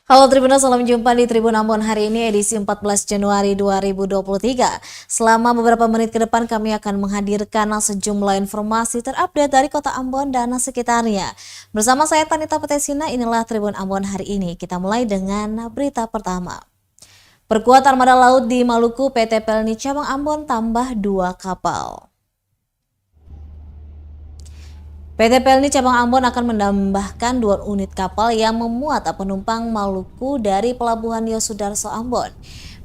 Halo Tribuners, salam jumpa di Tribun Ambon hari ini edisi 14 Januari 2023. Selama beberapa menit ke depan kami akan menghadirkan sejumlah informasi terupdate dari kota Ambon dan sekitarnya. Bersama saya Tanita Petesina, inilah Tribun Ambon hari ini. Kita mulai dengan berita pertama. Perkuat armada laut di Maluku, PT Pelni Cabang Ambon tambah 2 kapal. PT Pelni Cabang Ambon akan menambahkan 2 unit kapal yang memuat penumpang Maluku dari Pelabuhan Yosudarso Ambon.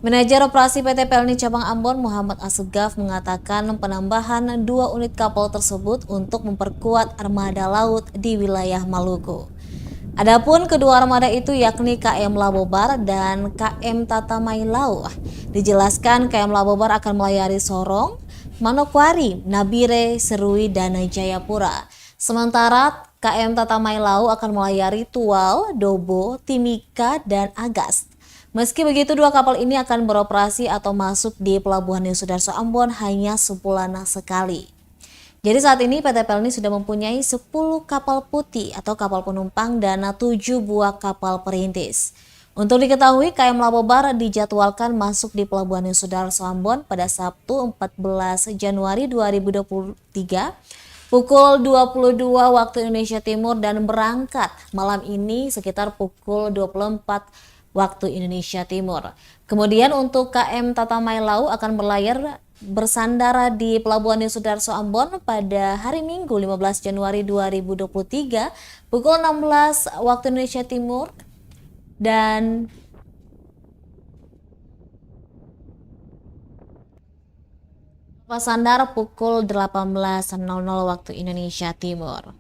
Manajer Operasi PT Pelni Cabang Ambon Muhammad Assegaf mengatakan penambahan 2 unit kapal tersebut untuk memperkuat armada laut di wilayah Maluku. Adapun kedua armada itu yakni KM Labobar dan KM Tatamailau. Dijelaskan KM Labobar akan melayari Sorong, Manokwari, Nabire, Serui, dan Jayapura. Sementara KM Tatamailau akan melayari Tual, Dobo, Timika, dan Agast. Meski begitu, 2 kapal ini akan beroperasi atau masuk di Pelabuhan Yosudarso Ambon hanya sebulan sekali. Jadi saat ini PT Pelni sudah mempunyai 10 kapal putih atau kapal penumpang dan 7 buah kapal perintis. Untuk diketahui, KM Labobar dijadwalkan masuk di Pelabuhan Yosudarso Ambon pada Sabtu 14 Januari 2023 pukul 22 waktu Indonesia Timur dan berangkat malam ini sekitar pukul 24 waktu Indonesia Timur. Kemudian untuk KM Tatamailau akan bersandar di Pelabuhan Yosudarso Ambon pada hari Minggu 15 Januari 2023 pukul 16 waktu Indonesia Timur dan bersandar pukul 18.00 waktu Indonesia Timur.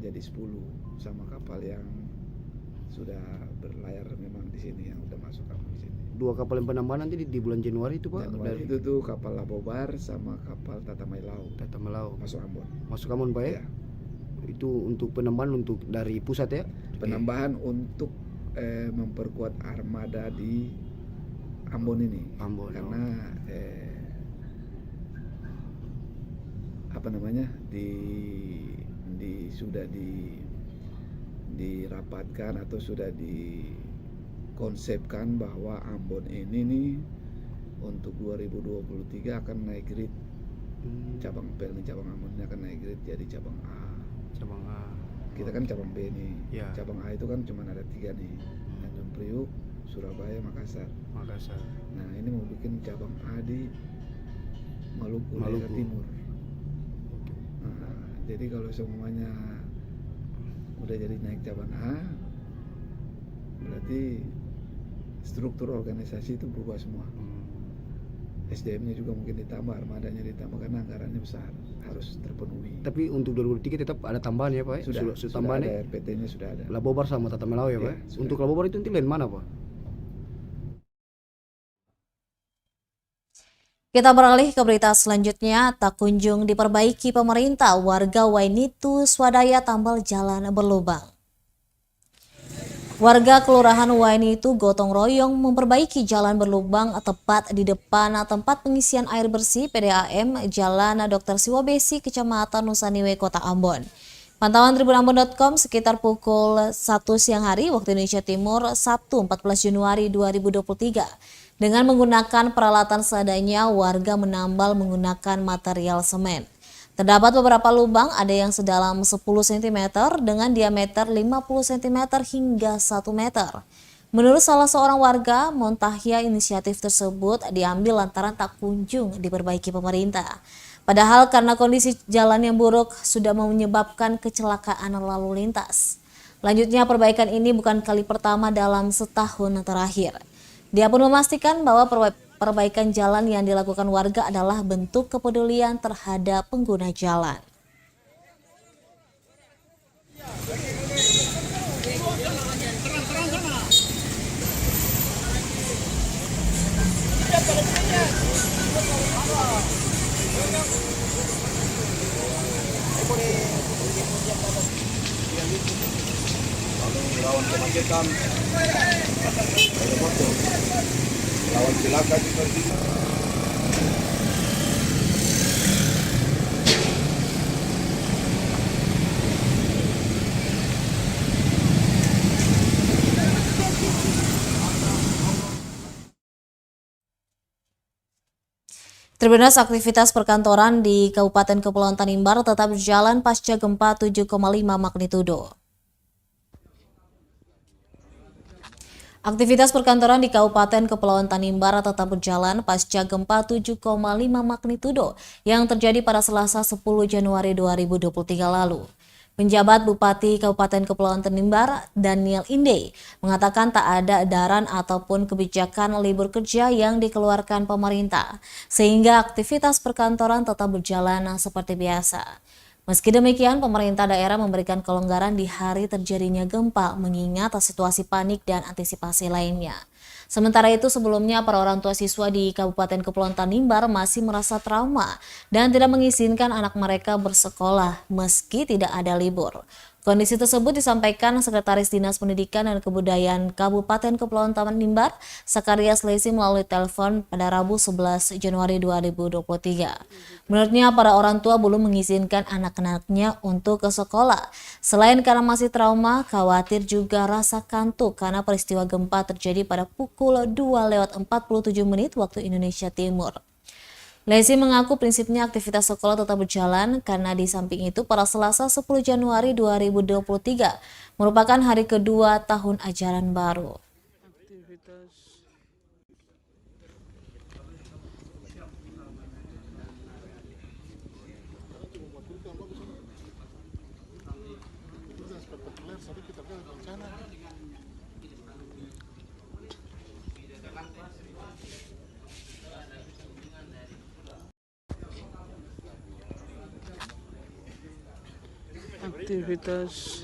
Jadi 10 sama kapal yang sudah berlayar memang di sini yang udah masuk kapal di sini. 2 kapal yang penambahan nanti di bulan Januari itu Pak? Januari itu tuh kapal Labobar sama kapal Tatamailau. Masuk Ambon. Masuk Ambon Pak ya? Itu untuk penambahan untuk dari pusat ya? Penambahan untuk memperkuat armada di Ambon ini. Karena sudah dirapatkan atau sudah dikonsepkan bahwa Ambon ini nih untuk 2023 akan naik grade. Cabang Pelni Cabang Ambon ini akan naik grade jadi cabang A. Kita kan cabang B nih. Ya. Cabang A itu kan cuma ada 3 nih. Tanjung Priuk, Surabaya, Makassar. Nah, ini mau bikin cabang A di Maluku. Daerah Timur. Nah, jadi kalau semuanya udah jadi naik cabang A, berarti struktur organisasi itu berubah semua. SDM-nya juga mungkin ditambah, armadanya ditambah karena anggarannya besar, harus terpenuhi. Tapi untuk 2023 tetap ada tambahan ya Pak? Sudah tambahan ada, RPT-nya sudah ada. Labobar sama Tatamailau ya Pak? Ya, untuk Labobar itu nanti lain mana Pak? Kita beralih ke berita selanjutnya. Tak kunjung diperbaiki pemerintah, warga Wainitu swadaya tambal jalan berlubang. Warga Kelurahan Wainitu gotong royong memperbaiki jalan berlubang tepat di depan tempat pengisian air bersih PDAM Jalan Dr. Siwabesi, Kecamatan Nusaniwe, Kota Ambon. Pantauan tribunambon.com sekitar pukul 1 siang hari waktu Indonesia Timur, Sabtu 14 Januari 2023. Dengan menggunakan peralatan seadanya, warga menambal menggunakan material semen. Terdapat beberapa lubang, ada yang sedalam 10 cm dengan diameter 50 cm hingga 1 meter. Menurut salah seorang warga, Montahya, inisiatif tersebut diambil lantaran tak kunjung diperbaiki pemerintah. Padahal karena kondisi jalan yang buruk sudah menyebabkan kecelakaan lalu lintas. Lanjutnya, perbaikan ini bukan kali pertama dalam setahun terakhir. Dia pun memastikan bahwa perbaikan jalan yang dilakukan warga adalah bentuk kepedulian terhadap pengguna jalan. lawan kemacetan, ada motor, lawan silakan seperti itu. Tribuners, aktivitas perkantoran di Kabupaten Kepulauan Tanimbar tetap berjalan pasca gempa 7,5 magnitudo. Aktivitas perkantoran di Kabupaten Kepulauan Tanimbar tetap berjalan pasca gempa 7,5 magnitudo yang terjadi pada Selasa 10 Januari 2023 lalu. Penjabat Bupati Kabupaten Kepulauan Tanimbar, Daniel Inde, mengatakan tak ada edaran ataupun kebijakan libur kerja yang dikeluarkan pemerintah, sehingga aktivitas perkantoran tetap berjalan seperti biasa. Meski demikian, pemerintah daerah memberikan kelonggaran di hari terjadinya gempa mengingat situasi panik dan antisipasi lainnya. Sementara itu, sebelumnya para orang tua siswa di Kabupaten Kepulauan Tanimbar masih merasa trauma dan tidak mengizinkan anak mereka bersekolah meski tidak ada libur. Kondisi tersebut disampaikan Sekretaris Dinas Pendidikan dan Kebudayaan Kabupaten Kepulauan Tanimbar, Sakarias Lesi melalui telepon pada Rabu 11 Januari 2023. Menurutnya, para orang tua belum mengizinkan anak-anaknya untuk ke sekolah. Selain karena masih trauma, khawatir juga rasa kantuk karena peristiwa gempa terjadi pada pukul 2:47 waktu Indonesia Timur. Lesi mengaku prinsipnya aktivitas sekolah tetap berjalan karena di samping itu pada Selasa 10 Januari 2023 merupakan hari kedua tahun ajaran baru. Aktivitas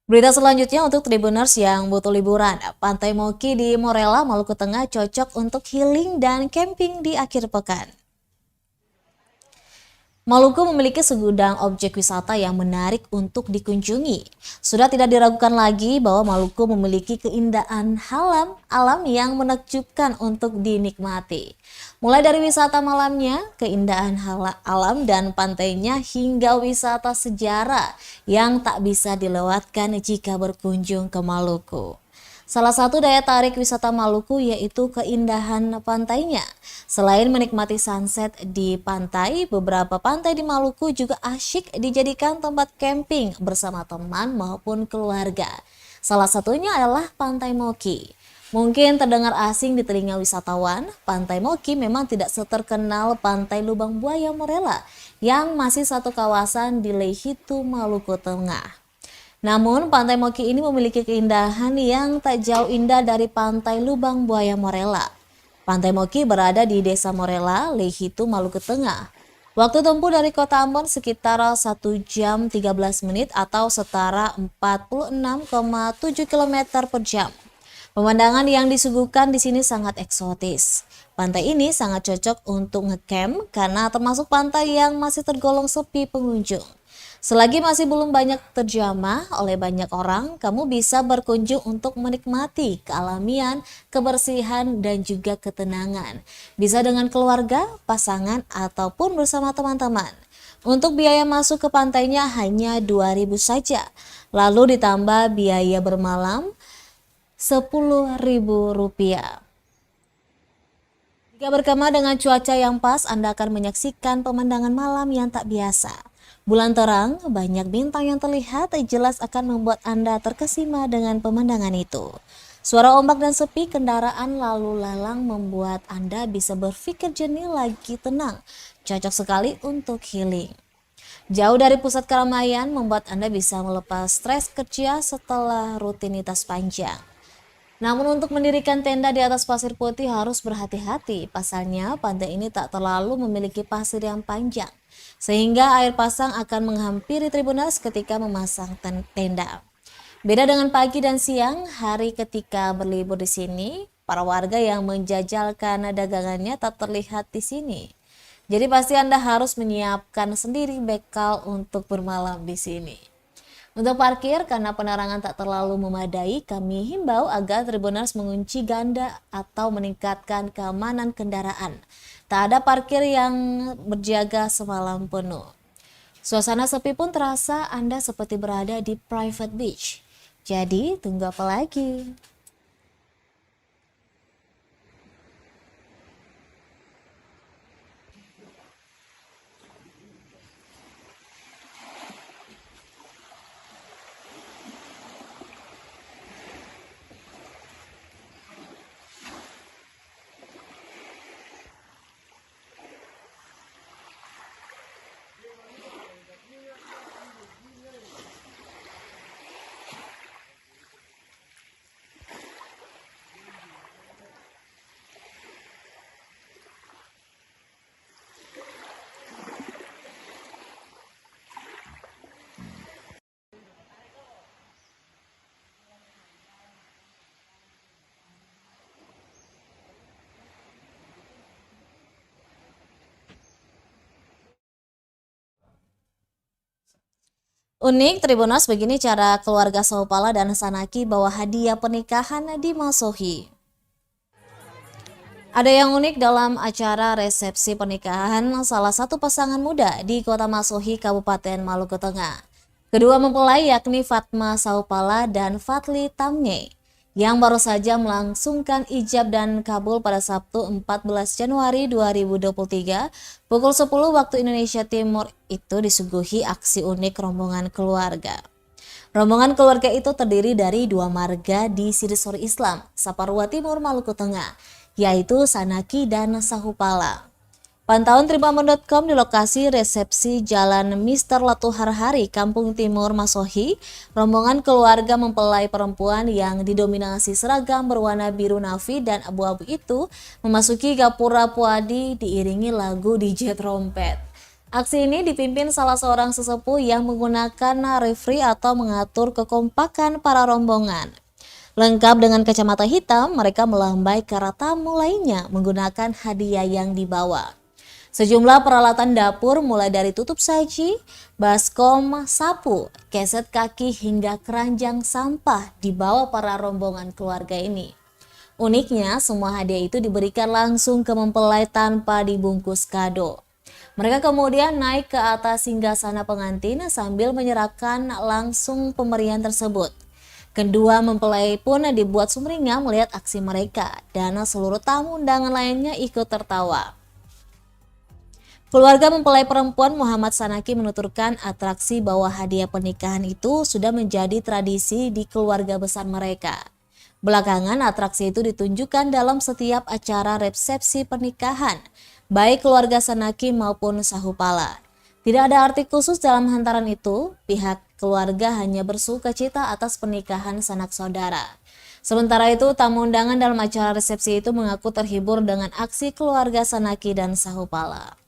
Berita selanjutnya untuk Tribuners yang butuh liburan. Pantai Moki di Morella, Maluku Tengah cocok untuk healing dan camping di akhir pekan. Maluku memiliki segudang objek wisata yang menarik untuk dikunjungi. Sudah tidak diragukan lagi bahwa Maluku memiliki keindahan alam yang menakjubkan untuk dinikmati. Mulai dari wisata malamnya, keindahan alam dan pantainya hingga wisata sejarah yang tak bisa dilewatkan jika berkunjung ke Maluku. Salah satu daya tarik wisata Maluku yaitu keindahan pantainya. Selain menikmati sunset di pantai, beberapa pantai di Maluku juga asyik dijadikan tempat camping bersama teman maupun keluarga. Salah satunya adalah Pantai Moki. Mungkin terdengar asing di telinga wisatawan, Pantai Moki memang tidak seterkenal Pantai Lubang Buaya Morella yang masih satu kawasan di Lehitu, Maluku Tengah. Namun, Pantai Moki ini memiliki keindahan yang tak jauh indah dari Pantai Lubang Buaya Morella. Pantai Moki berada di Desa Morella, Lehitu, Maluku Tengah. Waktu tempuh dari Kota Ambon sekitar 1 jam 13 menit atau setara 46,7 km per jam. Pemandangan yang disuguhkan di sini sangat eksotis. Pantai ini sangat cocok untuk ngecamp karena termasuk pantai yang masih tergolong sepi pengunjung. Selagi masih belum banyak terjamah oleh banyak orang, kamu bisa berkunjung untuk menikmati kealamian, kebersihan, dan juga ketenangan. Bisa dengan keluarga, pasangan, ataupun bersama teman-teman. Untuk biaya masuk ke pantainya hanya 2.000 saja. Lalu ditambah biaya bermalam Rp10.000. Jika berkemah dengan cuaca yang pas, Anda akan menyaksikan pemandangan malam yang tak biasa. Bulan terang, banyak bintang yang terlihat jelas akan membuat Anda terkesima dengan pemandangan itu. Suara ombak dan sepi kendaraan lalu lalang membuat Anda bisa berpikir jernih lagi tenang. Cocok sekali untuk healing. Jauh dari pusat keramaian membuat Anda bisa melepas stres kerja setelah rutinitas panjang. Namun untuk mendirikan tenda di atas pasir putih harus berhati-hati. Pasalnya pantai ini tak terlalu memiliki pasir yang panjang, sehingga air pasang akan menghampiri Tribunals ketika memasang tenda. Beda dengan pagi dan siang hari ketika berlibur di sini, para warga yang menjajalkan dagangannya tak terlihat di sini. Jadi pasti Anda harus menyiapkan sendiri bekal untuk bermalam di sini. Untuk parkir, karena penerangan tak terlalu memadai, kami himbau agar Tribunals mengunci ganda atau meningkatkan keamanan kendaraan. Tak ada parkir yang berjaga semalam penuh. Suasana sepi pun terasa Anda seperti berada di private beach. Jadi, tunggu apa lagi? Unik, Tribunals, begini cara keluarga Saupala dan Sanaki bawa hadiah pernikahan di Masohi. Ada yang unik dalam acara resepsi pernikahan salah satu pasangan muda di Kota Masohi, Kabupaten Maluku Tengah. Kedua mempelai yakni Fatma Saupala dan Fatli Tamnye yang baru saja melangsungkan ijab dan kabul pada Sabtu 14 Januari 2023 pukul 10 waktu Indonesia Timur itu disuguhi aksi unik rombongan keluarga. Rombongan keluarga itu terdiri dari dua marga di Sirisori Islam, Saparua Timur, Maluku Tengah, yaitu Sanaki dan Sahupala. Pantauan Tribunambon.com di lokasi resepsi Jalan Mister Latuharhari, Kampung Timur, Masohi, rombongan keluarga mempelai perempuan yang didominasi seragam berwarna biru navy dan abu-abu itu memasuki Gapura Puadi diiringi lagu DJ trompet. Aksi ini dipimpin salah seorang sesepuh yang menggunakan referee atau mengatur kekompakan para rombongan. Lengkap dengan kacamata hitam, mereka melambai ke arah tamu lainnya menggunakan hadiah yang dibawa. Sejumlah peralatan dapur mulai dari tutup saji, baskom, sapu, keset kaki hingga keranjang sampah dibawa para rombongan keluarga ini. Uniknya, semua hadiah itu diberikan langsung ke mempelai tanpa dibungkus kado. Mereka kemudian naik ke atas singgasana pengantin sambil menyerahkan langsung pemberian tersebut. Kedua mempelai pun dibuat sumringah melihat aksi mereka dan seluruh tamu undangan lainnya ikut tertawa. Keluarga mempelai perempuan Muhammad Sanaki menuturkan atraksi bawa hadiah pernikahan itu sudah menjadi tradisi di keluarga besar mereka. Belakangan atraksi itu ditunjukkan dalam setiap acara resepsi pernikahan, baik keluarga Sanaki maupun Sahupala. Tidak ada arti khusus dalam hantaran itu, pihak keluarga hanya bersukacita atas pernikahan sanak saudara. Sementara itu, tamu undangan dalam acara resepsi itu mengaku terhibur dengan aksi keluarga Sanaki dan Sahupala.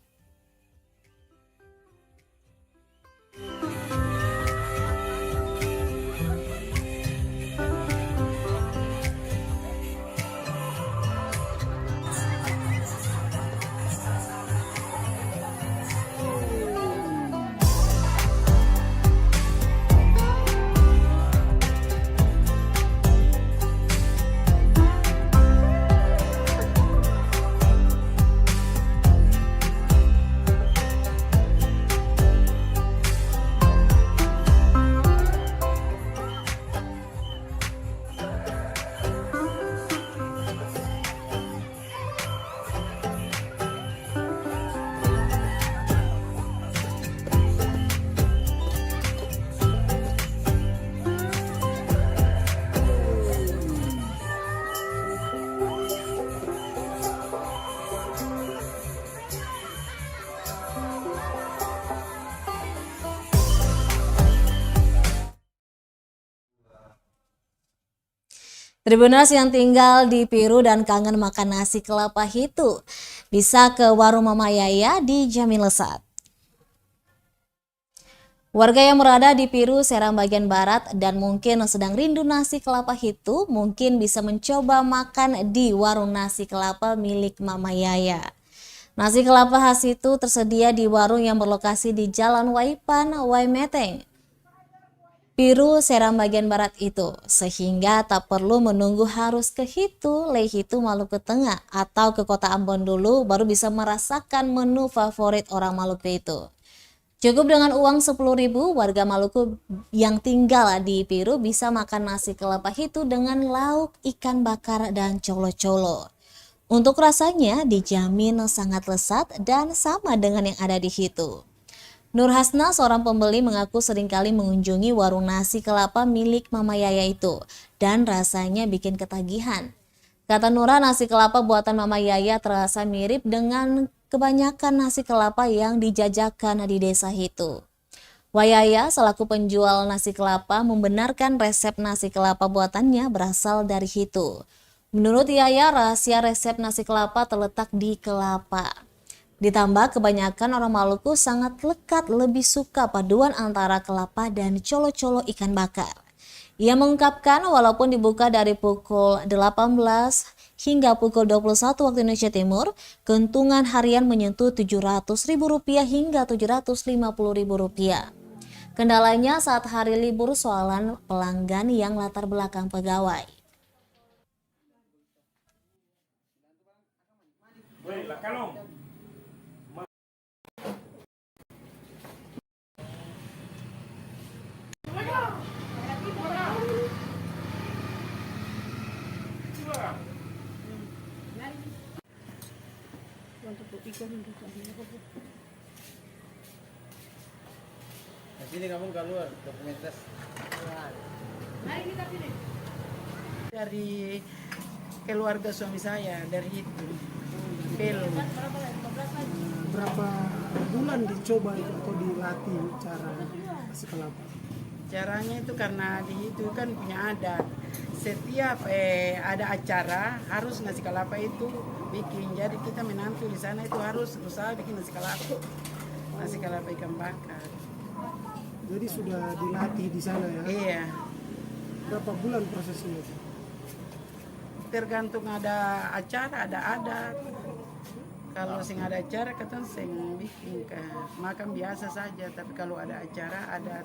Tribuners yang tinggal di Piru dan kangen makan nasi kelapa hitu bisa ke warung Mama Yaya dijamin lezat. Warga yang berada di Piru, Seram bagian barat dan mungkin sedang rindu nasi kelapa hitu mungkin bisa mencoba makan di warung nasi kelapa milik Mama Yaya. Nasi kelapa khas itu tersedia di warung yang berlokasi di Jalan Waipan, Waimeteng, Piru, Seram bagian barat itu, sehingga tak perlu menunggu harus ke Lehitu, Maluku Tengah atau ke kota Ambon dulu baru bisa merasakan menu favorit orang Maluku itu. Cukup dengan uang 10.000, warga Maluku yang tinggal di Piru bisa makan nasi kelapa hitu dengan lauk ikan bakar dan colo-colo. Untuk rasanya dijamin sangat lezat dan sama dengan yang ada di Hitu. Nur Hasna, seorang pembeli, mengaku seringkali mengunjungi warung nasi kelapa milik Mama Yaya itu dan rasanya bikin ketagihan. Kata Nura, nasi kelapa buatan Mama Yaya terasa mirip dengan kebanyakan nasi kelapa yang dijajakan di desa Hitu. Wayaya selaku penjual nasi kelapa membenarkan resep nasi kelapa buatannya berasal dari Hitu. Menurut Yaya, rahasia resep nasi kelapa terletak di kelapa. Ditambah kebanyakan orang Maluku sangat lekat lebih suka paduan antara kelapa dan colo-colo ikan bakar. Ia mengungkapkan walaupun dibuka dari pukul 18 hingga pukul 21 waktu Indonesia Timur, keuntungan harian menyentuh Rp700.000 hingga Rp750.000. Kendalanya saat hari libur soalan pelanggan yang latar belakang pegawai. Di sini kamu keluar dokumentas. Mari kita pilih. Dari keluarga suami saya, dari itu. Pel. Berapa bulan dicoba itu atau dilatih cara nasi kelapa? Caranya itu karena di itu kan punya adat. Setiap ada acara harus nasi kelapa itu bikin. Jadi kita menantu di sana itu harus berusaha bikin nasi kelapa. Nasi kelapa ikan bakar. Jadi sudah dilatih di sana ya? Iya. Berapa bulan prosesnya? Tergantung ada acara, ada adat. Kalau sing ada acara kita sing bikin makan biasa saja. Tapi kalau ada acara, ada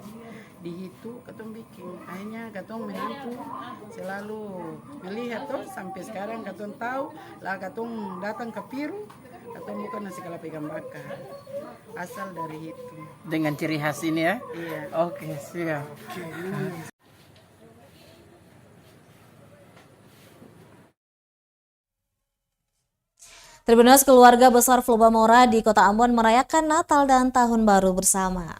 di itu kita bikin. Akhirnya kita menantu selalu melihat tuh sampai sekarang kita tahu lah kita datang ke Piru. Kita bukan nasi kelapa ikan bakar. Asal dari itu. Dengan ciri khas ini ya? Iya. Oke, siap. Tribuners, keluarga besar Flobamora di Kota Ambon merayakan Natal dan Tahun Baru bersama.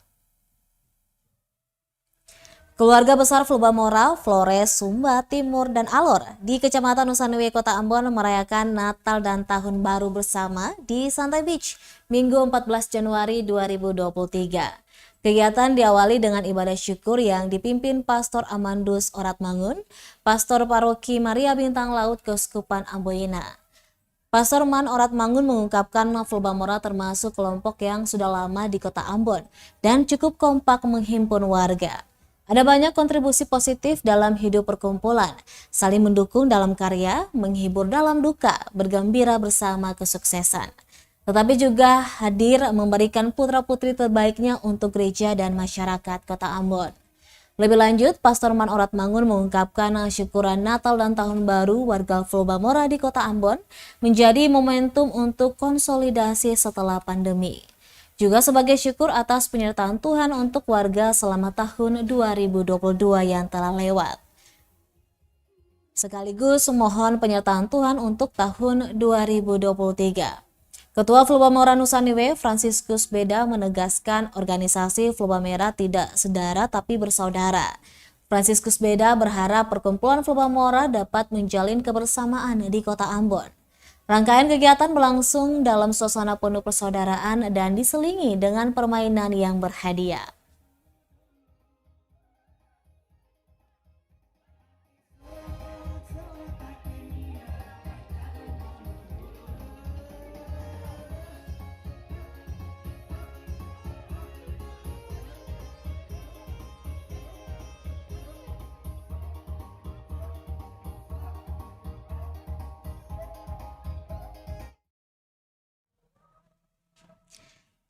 Keluarga besar Flobamora, Flores, Sumba, Timur, dan Alor di Kecamatan Nusanue, Kota Ambon merayakan Natal dan Tahun Baru bersama di Santai Beach, Minggu 14 Januari 2023. Kegiatan diawali dengan ibadah syukur yang dipimpin Pastor Amandus Oratmangun, Pastor Paroki Maria Bintang Laut Keuskupan Amboina. Pastor Man Oratmangun mengungkapkan Flobamora termasuk kelompok yang sudah lama di Kota Ambon dan cukup kompak menghimpun warga. Ada banyak kontribusi positif dalam hidup perkumpulan, saling mendukung dalam karya, menghibur dalam duka, bergembira bersama kesuksesan. Tetapi juga hadir memberikan putra-putri terbaiknya untuk gereja dan masyarakat Kota Ambon. Lebih lanjut, Pastor Man Oratmangun mengungkapkan syukuran Natal dan Tahun Baru warga Flobamora di Kota Ambon menjadi momentum untuk konsolidasi setelah pandemi. Juga sebagai syukur atas penyertaan Tuhan untuk warga selama tahun 2022 yang telah lewat. Sekaligus mohon penyertaan Tuhan untuk tahun 2023. Ketua Flobamora Nusanue, Franciscus Beda, menegaskan organisasi Flobamera tidak sedara tapi bersaudara. Franciscus Beda berharap perkumpulan Flobamora dapat menjalin kebersamaan di Kota Ambon. Rangkaian kegiatan berlangsung dalam suasana penuh persaudaraan dan diselingi dengan permainan yang berhadiah.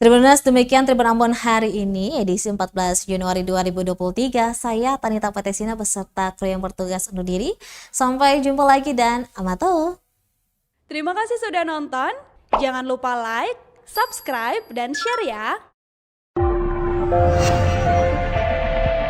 Tribuners, demikian Tribun Ambon hari ini, edisi 14 Januari 2023. Saya Tanita Patesina beserta kru yang bertugas undur diri. Sampai jumpa lagi dan amato. Terima kasih sudah nonton. Jangan lupa like, subscribe, dan share ya.